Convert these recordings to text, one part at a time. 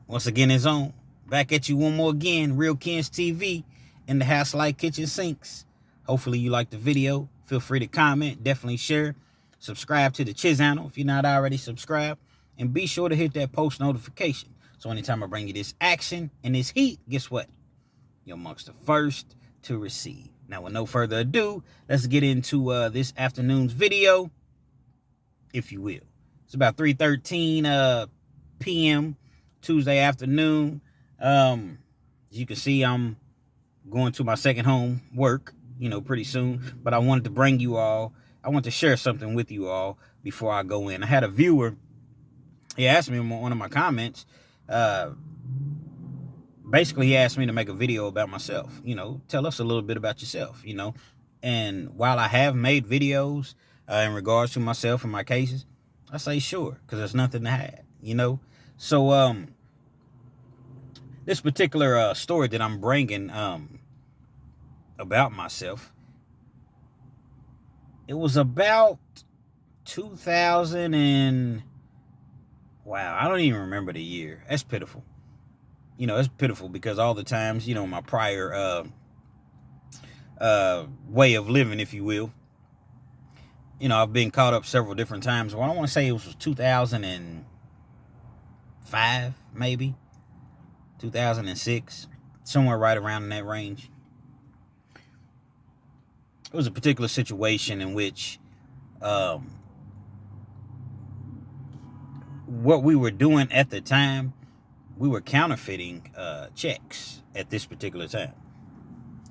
Once again, it's on. Back at you one more again. Real Kens TV in the house like kitchen sinks. Hopefully you like the video. Feel free to comment. Definitely share. Subscribe to the channel if you're not already subscribed. And be sure to hit that post notification. So anytime I bring you this action and this heat, guess what? You're amongst the first to receive. Now, with no further ado, let's get into this afternoon's video, if you will. It's about 3:13 p.m. Tuesday afternoon. As you can see, I'm going to my second home work, pretty soon. But I wanted to share something with you all before I go in. I had a viewer, he asked me in one of my comments, basically he asked me to make a video about myself, tell us a little bit about yourself, And while I have made videos in regards to myself and my cases, I say sure, because there's nothing to hide, So this particular story that I'm bringing about myself, it was about 2000 and, wow, I don't even remember the year. That's pitiful. It's pitiful because all the times, my prior way of living, if you will, I've been caught up several different times. Well, I want to say it was 2005, maybe 2006, somewhere right around in that range. It was a particular situation in which what we were doing at the time, we were counterfeiting checks at this particular time.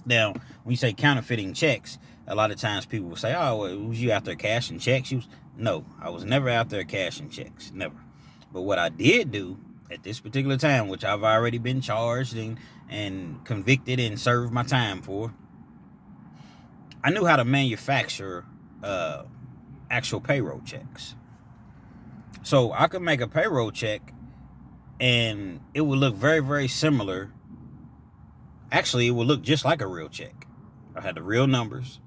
Now, when you say counterfeiting checks, a lot of times people will say, oh, well, was you out there cashing checks? No, I was never out there cashing checks, never. But what I did do at this particular time, which I've already been charged and convicted and served my time for, I knew how to manufacture actual payroll checks. So I could make a payroll check and it would look very, very similar. Actually, it would look just like a real check. I had the real numbers,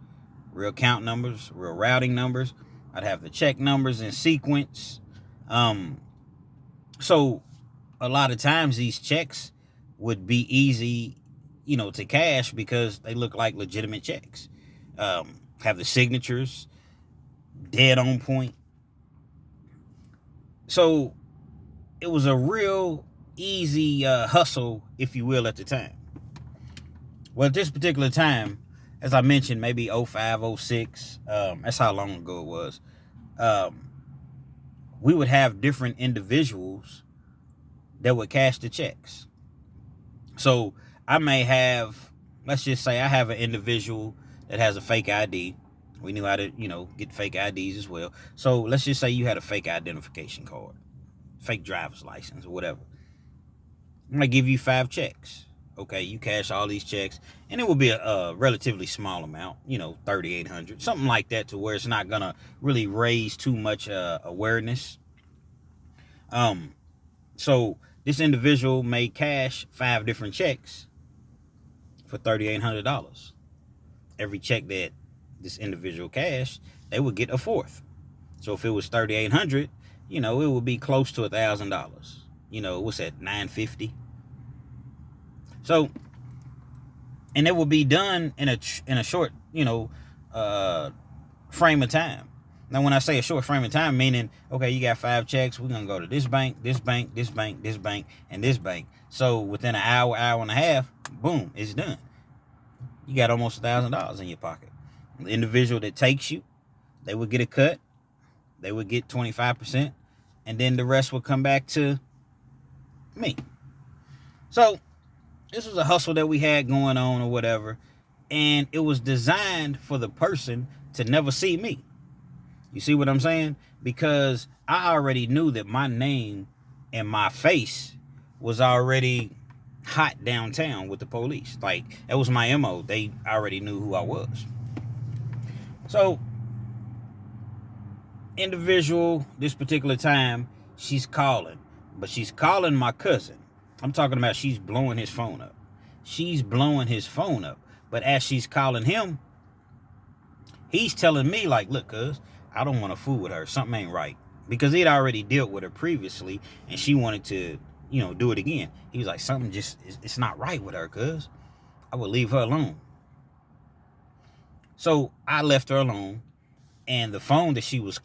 real account numbers, real routing numbers. I'd have the check numbers in sequence. So a lot of times these checks would be easy, to cash because they look like legitimate checks. Have the signatures dead on point. So it was a real easy hustle, if you will, at the time. Well, at this particular time, as I mentioned, maybe 05, 06, that's how long ago it was, we would have different individuals that would cash the checks. So I may have, let's just say I have an individual that has a fake ID. We knew how to, get fake IDs as well. So let's just say you had a fake identification card, fake driver's license, or whatever. I'm going to give you 5 checks. Okay, you cash all these checks, and it will be a relatively small amount, $3,800, something like that, to where it's not going to really raise too much awareness. So this individual may cash 5 different checks for $3,800. Every check that this individual cashed, they would get a fourth. So if it was $3,800, it would be close to $1,000. What's that, $950? So, and it will be done in a short, frame of time. Now, when I say a short frame of time, meaning, okay, you got 5 checks, we're going to go to this bank, this bank, this bank, this bank, and this bank. So within an hour, hour and a half, boom, it's done. You got almost $1,000 in your pocket. The individual that takes you, they would get a cut. They would get 25%, and then the rest would come back to me. So this was a hustle that we had going on or whatever, and it was designed for the person to never see me. You see what I'm saying? Because I already knew that my name and my face was already hot downtown with the police. Like, that was my MO. They already knew who I was. So, individual, this particular time, she's calling. But she's calling my cousin. I'm talking about she's blowing his phone up. She's blowing his phone up. But as she's calling him, he's telling me, like, look, cuz, I don't want to fool with her. Something ain't right. Because he'd already dealt with her previously, and she wanted to do it again. He was like, something just, it's not right with her, cuz I would leave her alone. So I left her alone, and the phone that she was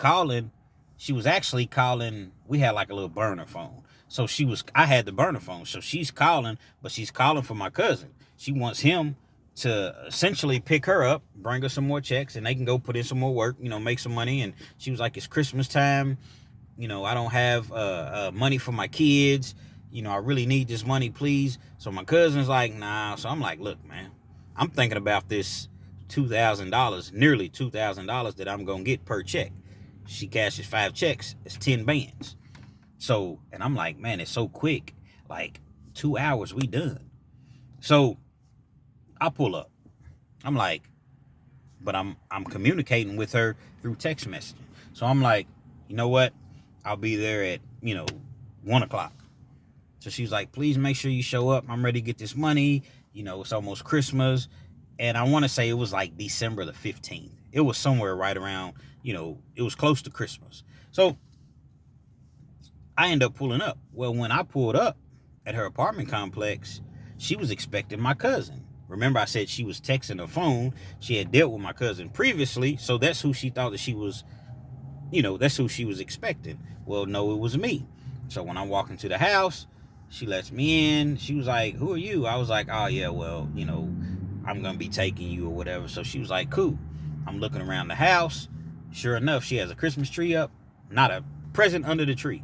actually calling, we had like a little burner phone. So I had the burner phone. So she's calling, but she's calling for my cousin. She wants him to essentially pick her up, bring her some more checks, and they can go put in some more work, make some money. And she was like, it's Christmas time. I don't have money for my kids. I really need this money, please. So my cousin's like, nah. So I'm like, look, man, I'm thinking about this $2,000, nearly $2,000 that I'm going to get per check. She cashes 5 checks. It's 10 bands. So, and I'm like, man, it's so quick. Like 2 hours, we done. So I pull up. I'm like, but I'm communicating with her through text messaging. So I'm like, you know what? I'll be there at, 1 o'clock. So she's like, please make sure you show up. I'm ready to get this money. It's almost Christmas. And I want to say it was like December the 15th. It was somewhere right around, it was close to Christmas. So I end up pulling up. Well, when I pulled up at her apartment complex, she was expecting my cousin. Remember, I said she was texting her phone. She had dealt with my cousin previously. So that's who she thought that she was, that's who she was expecting. Well, no, it was me. So when I walk into the house, she lets me in. She was like, who are you? I was like, oh, yeah, well, I'm going to be taking you or whatever. So she was like, cool. I'm looking around the house. Sure enough, she has a Christmas tree up. Not a present under the tree.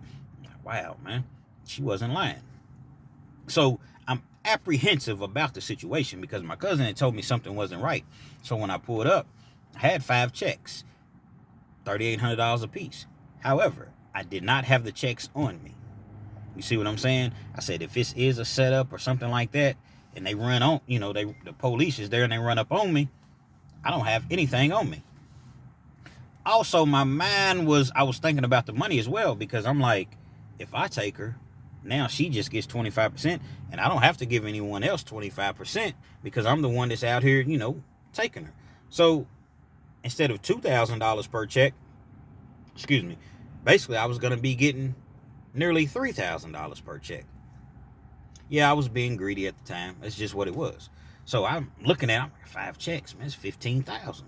Wow, man. She wasn't lying. So I'm apprehensive about the situation because my cousin had told me something wasn't right. So when I pulled up, I had 5 checks, $3,800 a piece. However, I did not have the checks on me. You see what I'm saying? I said, if this is a setup or something like that, and they run on, the police is there and they run up on me, I don't have anything on me. Also, my mind I was thinking about the money as well, because I'm like, if I take her, now she just gets 25%, and I don't have to give anyone else 25% because I'm the one that's out here, taking her. So instead of $2,000 per check, basically I was going to be getting nearly $3,000 per check. Yeah, I was being greedy at the time. That's just what it was. So I'm looking at 5 checks, man. It's $15,000.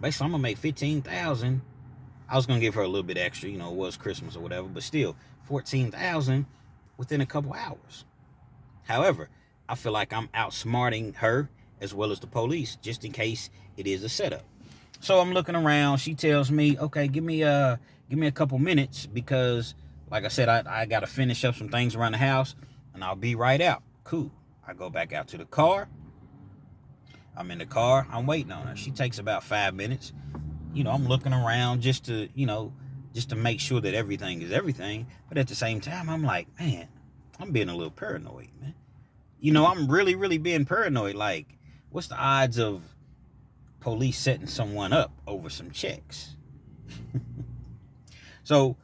Basically, I'm gonna make $15,000. I was gonna give her a little bit extra, it was Christmas or whatever, but still, $14,000 within a couple hours. However, I feel like I'm outsmarting her as well as the police, just in case it is a setup. So I'm looking around. She tells me, okay, give me a couple minutes because, like I said, I got to finish up some things around the house, and I'll be right out. Cool. I go back out to the car. I'm in the car. I'm waiting on her. She takes about 5 minutes. I'm looking around just to make sure that everything is everything. But at the same time, I'm like, man, I'm being a little paranoid, man. I'm really, really being paranoid. Like, what's the odds of police setting someone up over some checks? So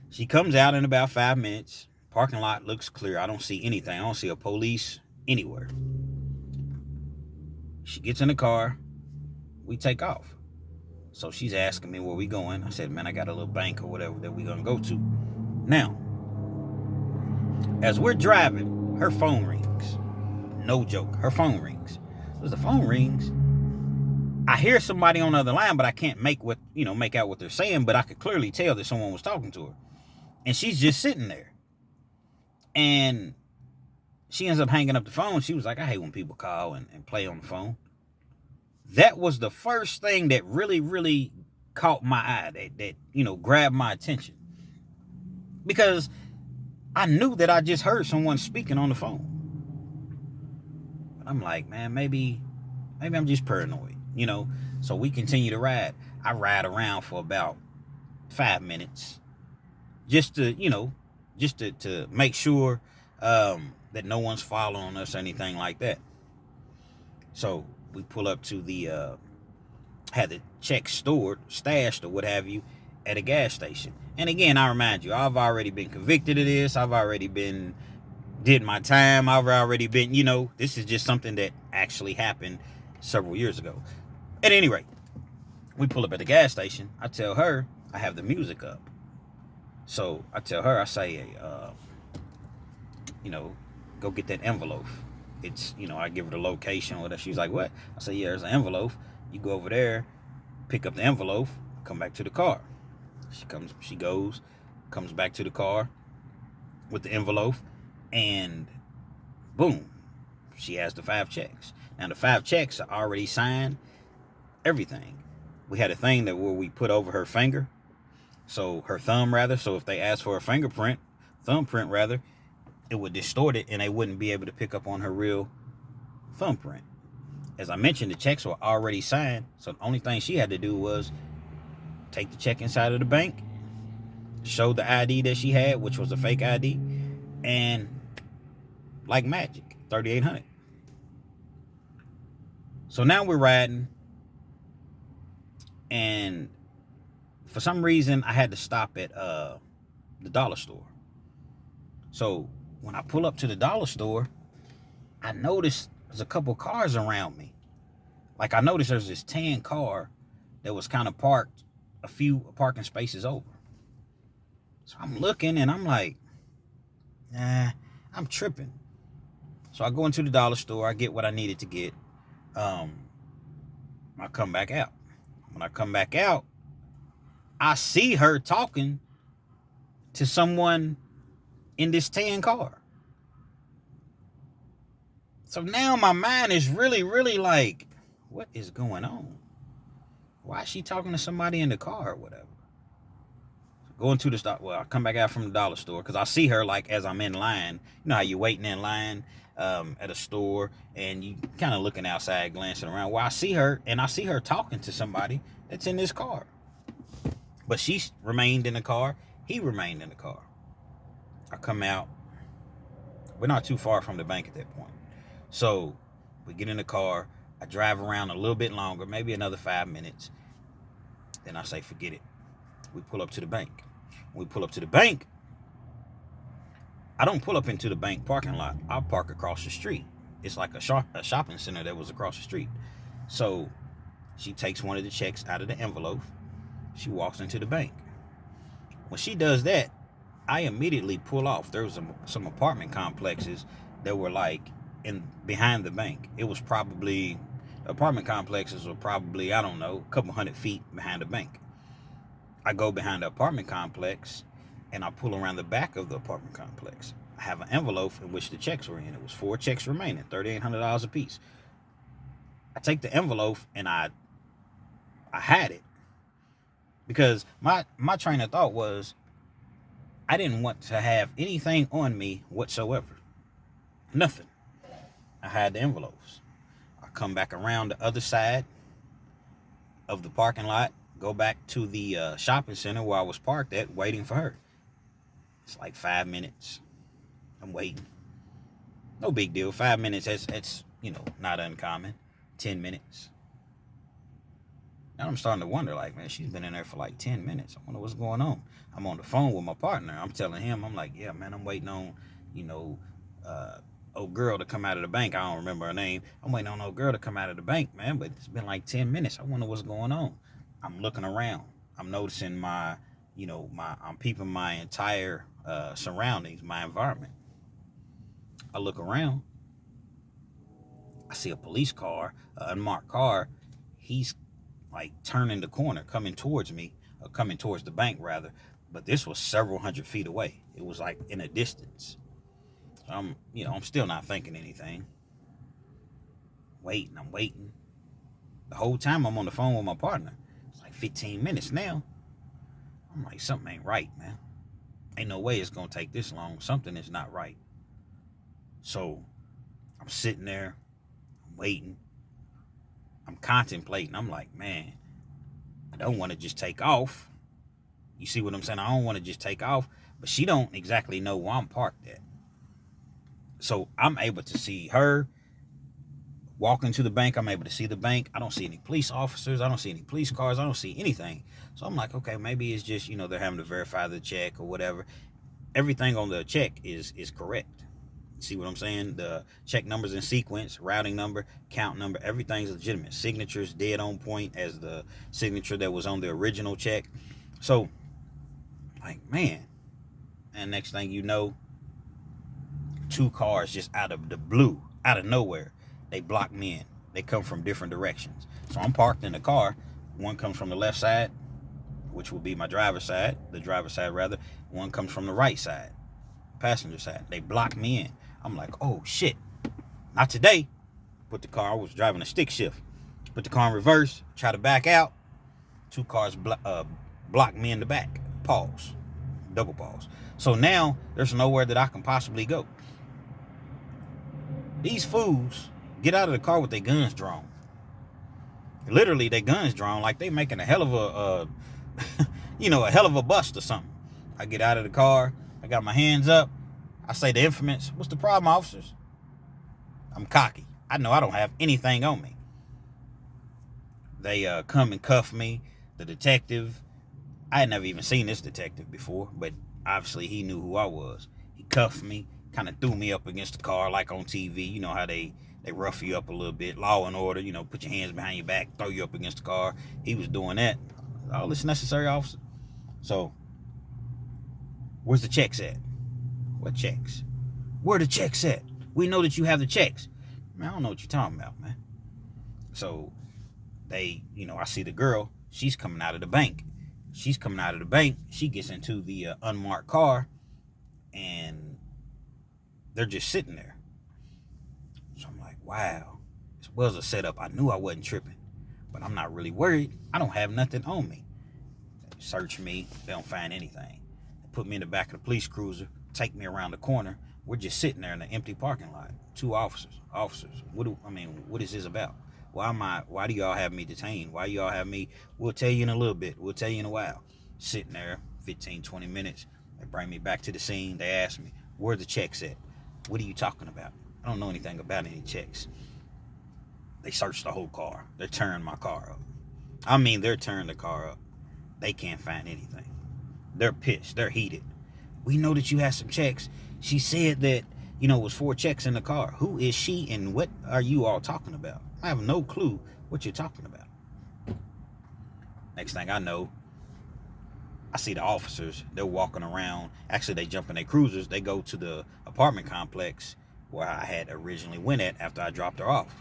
she comes out in about 5 minutes. Parking lot looks clear. I don't see anything. I don't see a police anywhere. She gets in the car. We take off. So she's asking me where we going. I said, man, I got a little bank or whatever that we gonna go to. Now, as we're driving, her phone rings. No joke. Her phone rings. As the phone rings, I hear somebody on the other line, but I can't make out what they're saying, but I could clearly tell that someone was talking to her. And she's just sitting there. And she ends up hanging up the phone. She was like, I hate when people call and play on the phone. That was the first thing that really, really caught my eye, that grabbed my attention. Because I knew that I just heard someone speaking on the phone. But I'm like, man, maybe I'm just paranoid, So we continue to ride. I ride around for about 5 minutes. Just to make sure that no one's following us or anything like that. So we pull up to had the check stashed or what have you, at a gas station. And again, I remind you, I've already been convicted of this. I've already did my time. I've already been, this is just something that actually happened several years ago. At any rate, we pull up at the gas station. I tell her I have the music up. So I tell her, I say, you know, go get that envelope. It's, I give her the location or whatever. She's like, what? I say, yeah, there's an envelope. You go over there, pick up the envelope, come back to the car. She goes, comes back to the car with the envelope, and boom, she has the 5 checks. Now the 5 checks are already signed, everything. We had a thing that where we put over her finger, so her thumb rather. So if they asked for a thumbprint rather, it would distort it and they wouldn't be able to pick up on her real thumbprint. As I mentioned, the checks were already signed, so the only thing she had to do was take the check inside of the bank, show the ID that she had, which was a fake ID, and like magic, 3,800. So now we're riding, and for some reason I had to stop at the dollar store. So when I pull up to the dollar store, I noticed there's a couple cars around me. Like I noticed there's this tan car that was kind of parked a few parking spaces over. So I'm looking and I'm like, nah, I'm tripping. So I go into the dollar store, I get what I needed to get. I come back out. When I come back out, I see her talking to someone in this tan car. So now my mind is really, really like, what is going on? Why is she talking to somebody in the car or whatever? Going to the store. Well, I come back out from the dollar store because I see her like as I'm in line. You know how you're waiting in line at a store and you kind of looking outside, glancing around. Well, I see her and I see her talking to somebody that's in this car. But she remained in the car. He remained in the car. I come out. We're not too far from the bank at that point. So we get in the car. I drive around a little bit longer, maybe another 5 minutes. Then I say, forget it. We pull up to the bank. When we pull up to the bank, I don't pull up into the bank parking lot. I park across the street. It's like a shopping center that was across the street. So she takes one of the checks out of the envelope. She walks into the bank. When she does that, I immediately pull off. There was some apartment complexes that were like behind the bank. It was probably, apartment complexes were probably, I don't know, a couple 100 feet behind the bank. I go behind the apartment complex and I pull around the back of the apartment complex. I have an envelope in which the checks were in. It was 4 checks remaining, $3,800 a piece. I take the envelope and I had it because my train of thought was I didn't want to have anything on me whatsoever. Nothing. I had the envelopes. I come back around the other side of the parking lot, go back to the shopping center where I was parked at, waiting for her. It's like 5 minutes. I'm waiting. No big deal. 5 minutes, it's not uncommon. 10 minutes. Now I'm starting to wonder, like, man, she's been in there for like 10 minutes. I wonder what's going on. I'm on the phone with my partner. I'm telling him, I'm like, yeah, man, I'm waiting on, old girl to come out of the bank. I don't remember her name. I'm waiting on old girl to come out of the bank, man, but it's been like 10 minutes. I wonder what's going on. I'm looking around. I'm noticing I'm peeping my entire surroundings, my environment. I look around. I see a police car, an unmarked car. He's like turning the corner, coming towards me, or coming towards the bank rather. But this was several 100 feet away. It was like in a distance. So I'm still not thinking anything. I'm waiting. The whole time I'm on the phone with my partner. It's like 15 minutes now. I'm like, something ain't right, man. Ain't no way it's gonna take this long. Something is not right. So I'm sitting there, I'm waiting. I'm contemplating. I'm like, man, I don't want to just take off. You see what I'm saying? I don't want to just take off. But she don't exactly know where I'm parked at. So I'm able to see her walking to the bank. I'm able to see the bank. I don't see any police officers. I don't see any police cars. I don't see anything. So I'm like, okay, maybe it's just, they're having to verify the check or whatever. Everything on the check is correct. See what I'm saying? The check numbers in sequence, routing number, count number, everything's legitimate. Signature's dead on point as the signature that was on the original check. So, like, man. And next thing you know, 2 cars just out of the blue, out of nowhere. They block me in. They come from different directions. So I'm parked in the car. One comes from the left side, which will be my driver's side, the driver's side rather. One comes from the right side, passenger side. They block me in. I'm like, oh shit, not today. Put the car, I was driving a stick shift. Put the car in reverse, try to back out. 2 cars block me in the back. Pause. Double pause. So now there's nowhere that I can possibly go. These fools get out of the car with their guns drawn. Literally, their guns drawn like they making a hell of a, a hell of a bust or something. I get out of the car. I got my hands up. I say the infamous, "What's the problem, officers?" I'm cocky. I know I don't have anything on me. They come and cuff me. The detective, I had never even seen this detective before, but obviously he knew who I was. He cuffed me, kind of threw me up against the car like on TV. You know how they rough you up a little bit. Law and order, put your hands behind your back, throw you up against the car. He was doing that. All this necessary, officer. So, where's the checks at? What checks? Where the checks at? We know that you have the checks. Man, I don't know what you're talking about, man. So, I see the girl. She's coming out of the bank. She gets into the unmarked car, and they're just sitting there. So I'm like, wow, this was a setup. I knew I wasn't tripping, but I'm not really worried. I don't have nothing on me. They search me. They don't find anything. They put me in the back of the police cruiser, take me around the corner. We're just sitting there in an empty parking lot. 2 officers. What is this about? Why do y'all have me detained? Why y'all have me? We'll tell you in a little bit. We'll tell you in a while. Sitting there, 15, 20 minutes. They bring me back to the scene. They ask me, where the checks at? What are you talking about? I don't know anything about any checks. They searched the whole car. They're tearing my car up. They're tearing the car up. They can't find anything. They're pissed. They're heated. We know that you had some checks. She said that, it was 4 checks in the car. Who is she and what are you all talking about? I have no clue what you're talking about. Next thing I know, I see the officers. They're walking around. Actually, they jump in their cruisers. They go to the apartment complex where I had originally went at after I dropped her off.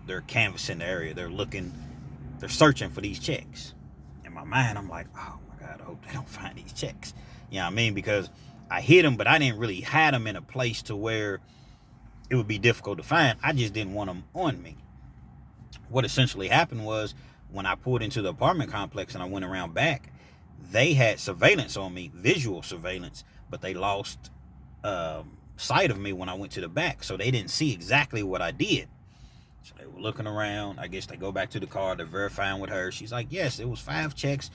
They're canvassing the area. They're searching for these checks. In my mind, I'm like, oh my God, I hope they don't find these checks. You know what I mean? Because I hid them, but I didn't really hide them in a place to where it would be difficult to find. I just didn't want them on me. What essentially happened was when I pulled into the apartment complex and I went around back, they had surveillance on me, visual surveillance, but they lost sight of me when I went to the back. So they didn't see exactly what I did. So they were looking around. I guess they go back to the car. They're verifying with her. She's like, yes, it was 5 checks.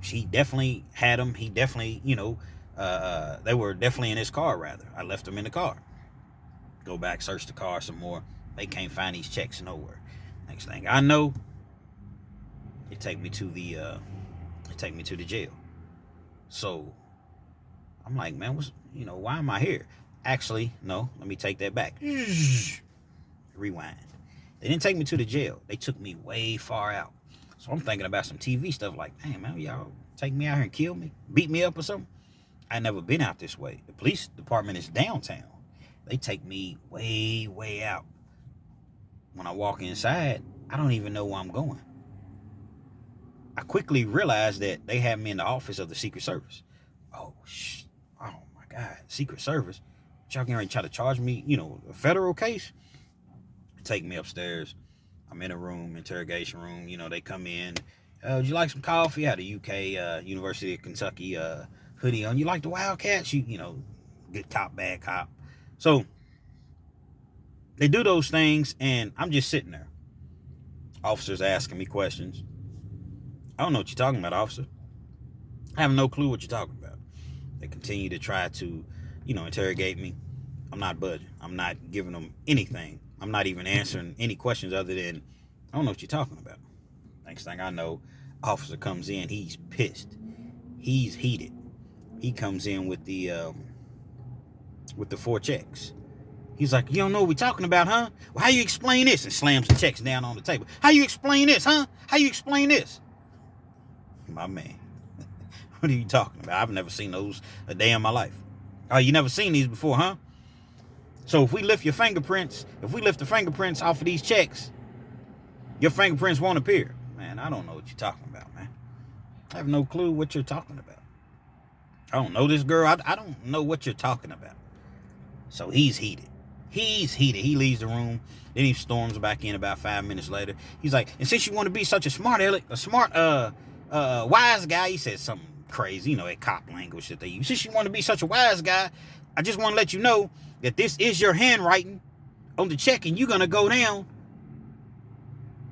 She definitely had them. He definitely, they were definitely in his car, rather. I left them in the car. Go back, search the car some more. They can't find these checks nowhere. Next thing I know, they take me to the jail. So I'm like, man, why am I here? Actually, no, let me take that back. Rewind. They didn't take me to the jail. They took me way far out. So I'm thinking about some TV stuff like, damn, man, y'all take me out here and kill me? Beat me up or something? I never been out this way. The police department is downtown. They take me way, way out. When I walk inside, I don't even know where I'm going. I quickly realized that they had me in the office of the Secret Service. Oh my God, Secret Service? Y'all getting ready to try to charge me, a federal case? Take me upstairs. I'm in a room, interrogation room. They come in. Would you like some coffee? I had a UK, University of Kentucky hoodie on. You like the Wildcats? Good cop, bad cop. So they do those things, and I'm just sitting there. Officers asking me questions. I don't know what you're talking about, officer. I have no clue what you're talking about. They continue to try to, interrogate me. I'm not budging. I'm not giving them anything. I'm not even answering any questions other than, I don't know what you're talking about. Next thing I know, officer comes in. He's pissed. He's heated. He comes in with the 4 checks. He's like, you don't know what we're talking about, huh? Well, how you explain this? And slams the checks down on the table. How you explain this, huh? How you explain this? My man, what are you talking about? I've never seen those a day in my life. Oh, you never seen these before, huh? So if we lift the fingerprints off of these checks, your fingerprints won't appear. Man, I don't know what you're talking about, man. I have no clue what you're talking about. I don't know this girl. I don't know what you're talking about. So he's heated. He leaves the room. Then he storms back in about 5 minutes later. He's like, and since you want to be such a smart wise guy, he said something crazy, that cop language that they use. Since you want to be such a wise guy, I just want to let you know that this is your handwriting on the check, and you're going to go down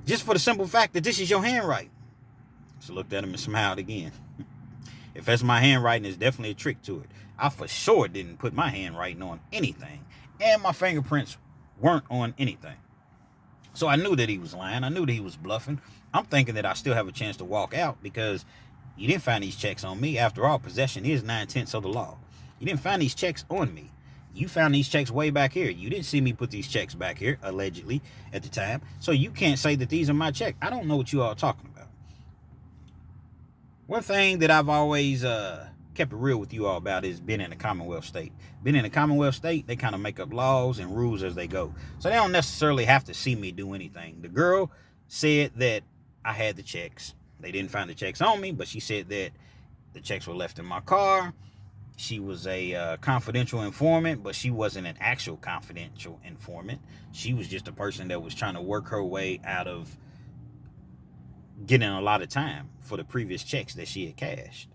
just for the simple fact that this is your handwriting. So I looked at him and smiled again. If that's my handwriting, there's definitely a trick to it. I for sure didn't put my handwriting on anything, and my fingerprints weren't on anything. So I knew that he was lying. I knew that he was bluffing. I'm thinking that I still have a chance to walk out because you didn't find these checks on me. After all, possession is 9/10 of the law. You didn't find these checks on me. You found these checks way back here. You didn't see me put these checks back here, allegedly, at the time. So you can't say that these are my checks. I don't know what you all are talking about. One thing that I've always kept it real with you all about is being in a Commonwealth state. Being in a Commonwealth state, they kind of make up laws and rules as they go. So they don't necessarily have to see me do anything. The girl said that I had the checks. They didn't find the checks on me, but she said that the checks were left in my car. She was a confidential informant, but she wasn't an actual confidential informant. She was just a person that was trying to work her way out of getting a lot of time for the previous checks that she had cashed.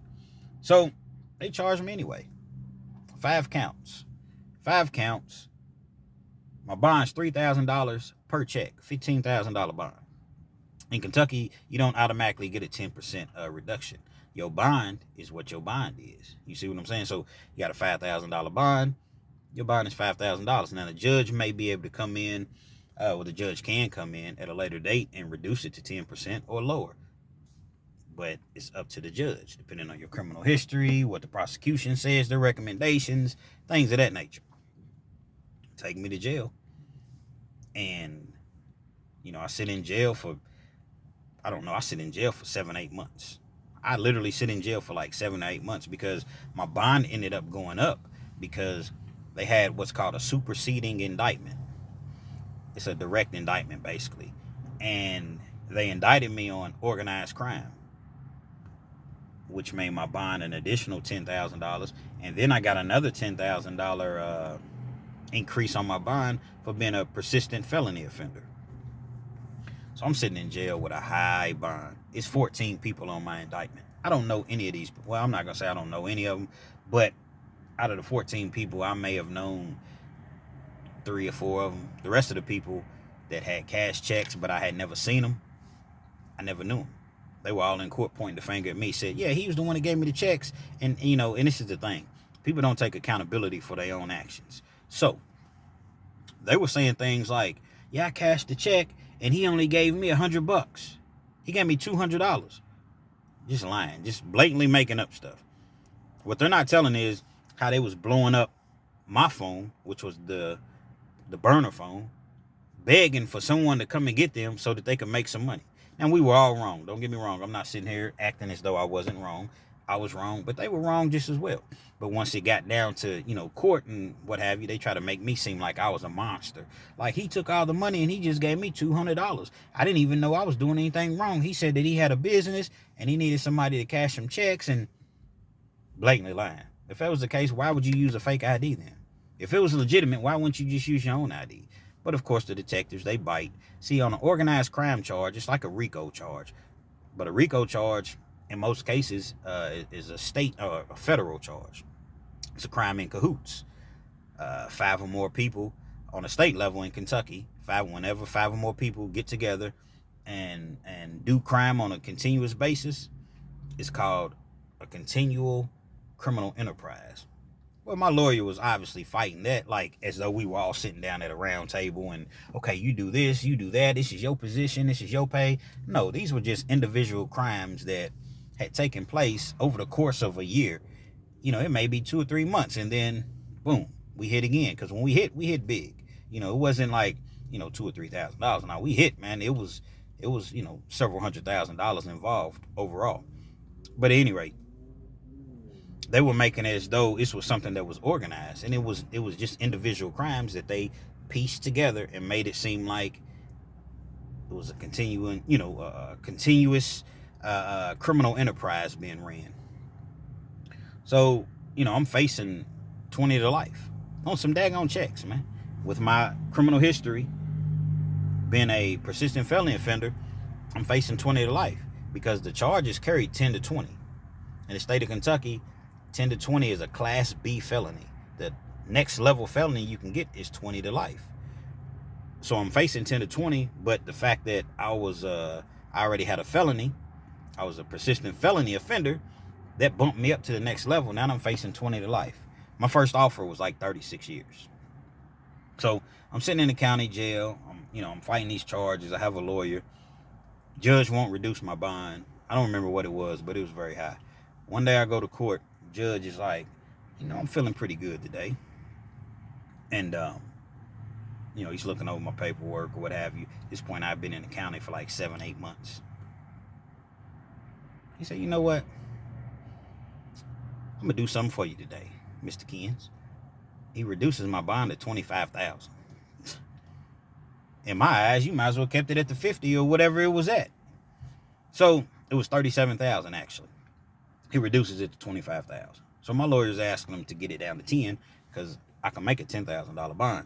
So they charged me anyway. 5 counts. My bond's $3,000 per check, $15,000 bond. In Kentucky, you don't automatically get a 10% reduction. Your bond is what your bond is. You see what I'm saying? So you got a $5,000 bond. Your bond is $5,000. Now the judge may be able to come in, the judge can come in at a later date and reduce it to 10% or lower. But it's up to the judge, depending on your criminal history, what the prosecution says, their recommendations, things of that nature. Take me to jail. And, I sit in jail for 7-8 months. I literally sit in jail for like 7 or 8 months because my bond ended up going up because they had what's called a superseding indictment. It's a direct indictment, basically. And they indicted me on organized crime, which made my bond an additional $10,000. And then I got another $10,000 increase on my bond for being a persistent felony offender. So I'm sitting in jail with a high bond. It's 14 people on my indictment. I don't know any of these. Well, I'm not going to say I don't know any of them, but out of the 14 people, I may have known 3 or 4 of them. The rest of the people that had cash checks, but I had never seen them, I never knew them. They were all in court pointing the finger at me, said, yeah, he was the one that gave me the checks. And, and this is the thing. People don't take accountability for their own actions. So they were saying things like, yeah, I cashed the check and he only gave me $100. He gave me $200. Just lying, just blatantly making up stuff. What they're not telling is how they was blowing up my phone, which was the burner phone, begging for someone to come and get them so that they could make some money. Now, we were all wrong. Don't get me wrong. I'm not sitting here acting as though I wasn't wrong. I was wrong, but they were wrong just as well. But once it got down to, court and what have you, they try to make me seem like I was a monster. Like, he took all the money and he just gave me $200. I didn't even know I was doing anything wrong. He said that he had a business and he needed somebody to cash some checks, and blatantly lying. If that was the case, why would you use a fake ID then? If it was legitimate, why wouldn't you just use your own ID? But of course, the detectives, they bite. See, on an organized crime charge, it's like a RICO charge. But a RICO charge, in most cases, is a state or a federal charge. It's a crime in cahoots. 5 or more people on a state level in Kentucky, whenever 5 or more people get together and do crime on a continuous basis, it's called a continual criminal enterprise. Well, my lawyer was obviously fighting that, like as though we were all sitting down at a round table and, okay, you do this, you do that, this is your position, this is your pay. No, these were just individual crimes that had taken place over the course of a year. It may be 2 or 3 months, and then boom, we hit again. Because when we hit big. It wasn't like, $2,000 or $3,000. Now we hit, man. It was several $100,000 involved overall. But at any rate, they were making it as though this was something that was organized, and it was just individual crimes that they pieced together and made it seem like it was a continuous criminal enterprise being ran. So, I'm facing 20 to life on some daggone checks, man. With my criminal history, being a persistent felony offender, I'm facing 20 to life because the charges carried 10 to 20. In the state of Kentucky, 10 to 20 is a Class B felony. The next level felony you can get is 20 to life. So I'm facing 10 to 20, but the fact that I already had a felony, I was a persistent felony offender, that bumped me up to the next level. Now I'm facing 20 to life. My first offer was like 36 years. So I'm sitting in the county jail. I'm fighting these charges. I have a lawyer. Judge won't reduce my bond. I don't remember what it was, but it was very high. One day I go to court. Judge is like, I'm feeling pretty good today. And, he's looking over my paperwork or what have you. At this point, I've been in the county for like 7-8 months. He said, you know what? I'm going to do something for you today, Mr. Keynes. He reduces my bond to $25,000. In my eyes, you might as well kept it at the 50 or whatever it was at. So it was $37,000 actually. He reduces it to $25,000. So my lawyer's asking him to get it down to 10 because I can make a $10,000 bond.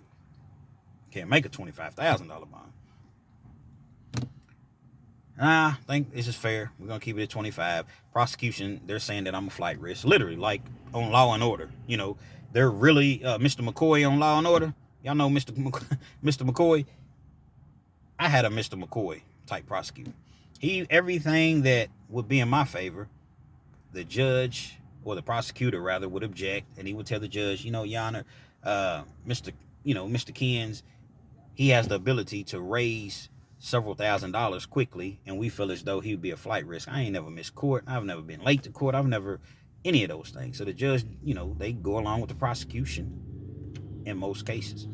Can't make a $25,000 bond. I think this is fair. We're going to keep it at 25. Prosecution, they're saying that I'm a flight risk. Literally, like on Law and Order. They're really, Mr. McCoy on Law and Order. Y'all know Mr. McCoy? I had a Mr. McCoy type prosecutor. Everything that would be in my favor, the judge, or the prosecutor rather, would object, and he would tell the judge, Your Honor, Mr. Keynes, he has the ability to raise several $1,000s quickly, and we feel as though he would be a flight risk. I ain't never missed court. I've never been late to court. I've never any of those things. So the judge, they go along with the prosecution in most cases.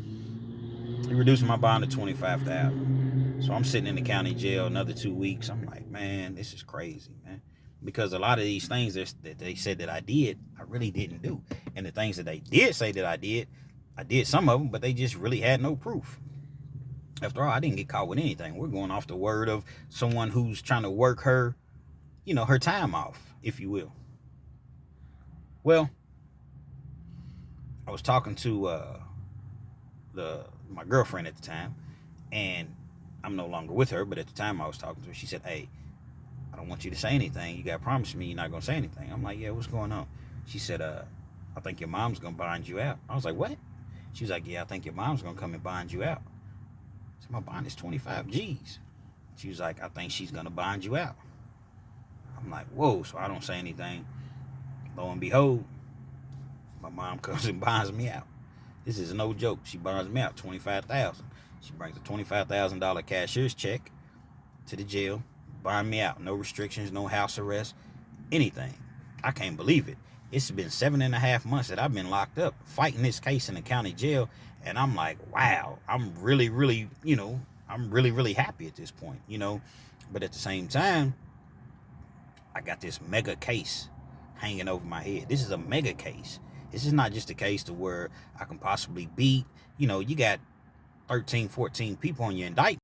He reduced my bond to $25,000. So I'm sitting in the county jail another 2 weeks. I'm like, man, this is crazy, man. Because a lot of these things that they said that I did, I really didn't do. And the things that they did say that I did some of them, but they just really had no proof. After all, I didn't get caught with anything. We're going off the word of someone who's trying to work her, her time off, if you will. Well, I was talking to my girlfriend at the time, and I'm no longer with her, but at the time I was talking to her. She said, hey, I don't want you to say anything. You got to promise me you're not going to say anything. I'm like, yeah, what's going on? She said, I think your mom's going to bond you out. I was like, what? She was like, yeah, I think your mom's going to come and bond you out. I said, my bond is 25 G's. She was like, I think she's going to bond you out. I'm like, whoa. So I don't say anything. Lo and behold, my mom comes and bonds me out. This is no joke. She bonds me out $25,000. She brings a $25,000 cashier's check to the jail, bond me out. No restrictions, no house arrest, anything. I can't believe it. It's been 7.5 months that I've been locked up fighting this case in the county jail, and I'm like, wow, I'm really, really, I'm really, really happy at this point, But at the same time, I got this mega case hanging over my head. This is a mega case. This is not just a case to where I can possibly beat, you got 13, 14 people on your indictment.